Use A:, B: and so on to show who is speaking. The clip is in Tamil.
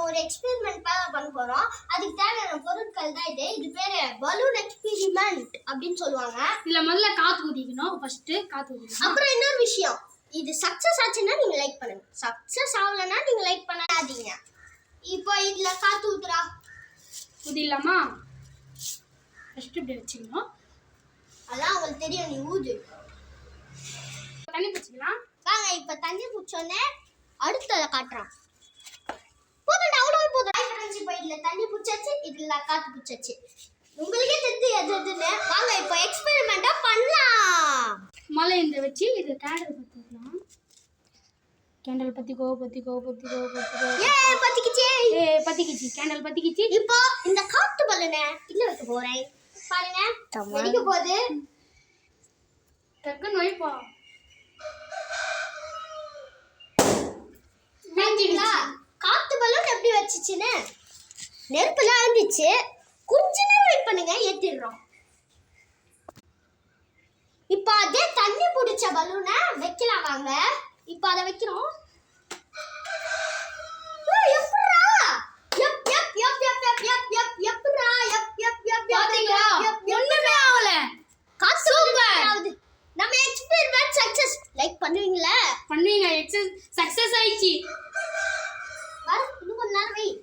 A: ஒரு எக்ஸ்பெரிமெண்ட் பண்ண போறோம். அதுக்கு தேவையான பொருட்கள் தான் இது பேரு பலூன் எக்ஸ்பெரிமெண்ட் அப்படின்னு சொல்லுவாங்க.
B: இதுல முதல்ல காத்து ஊதிக்கணும். ஃபர்ஸ்ட் காத்து ஊதிக்கணும்.
A: அப்புறம் இன்னொரு விஷயம், இது சக்சஸ் ஆச்சுன்னா நீங்க லைக் பண்ணுங்க, சக்சஸ் ஆகலன்னா நீங்க லைக் பண்ணாதீங்க. இப்போ இதுல காத்து ஊத்துறா
B: ஊதிடலாமா? ஃபர்ஸ்ட் இப்படி வச்சுக்கணும்.
A: அதான் உங்களுக்கு தெரியும், நீ ஊது.
B: தண்ணி பிடிச்சிக்கலாம்
A: வாங்க. இப்ப தண்ணி பிடிச்சோன்னே அடுத்ததை காட்டுறான். போதும், அவ்வளவு போதும். இப்போ இதுல தண்ணி பிடிச்சாச்சு, இதுல காத்து பிடிச்சாச்சு. உங்களுக்கே தெரிஞ்சு எது எதுன்னு. வாங்க இப்போ எக்ஸ்பெரிமெண்டா பண்ணலாம்.
B: மழை இந்த வச்சு இது கேண்டல் பத்திக்கலாம். கேண்டல் பத்திக்கோ. பத்திக்கிச்சு. கேண்டல் பத்திக்கிச்சு.
A: இப்போ இந்த காத்து பலூனை இல்ல வைக்க போறேன். பாருங்க, வெடிக்க போகுது.
B: டக்குன்னு வைப்பா.
A: காத்து பலூன் எப்படி வச்சுச்சுன்னு நெருப்புல அழிஞ்சிச்சு. கொஞ்ச நேரம் வெயிட் பண்ணுங்க, ஏத்திடுறோம். இப்போ அதே தண்ணி பிடிச்ச பலூனை வைக்கலாம். வாங்க இப்போ அதை வைக்கிறோம். நம்ம எக்ஸ்பெரிமெண்ட் சக்சஸ். லைக் பண்ணுவீங்களா?
B: பண்ணுவீங்க. சக்சஸ் ஆயிடுச்சு.
A: இன்னும் கொஞ்ச நேரம் வெயிட்.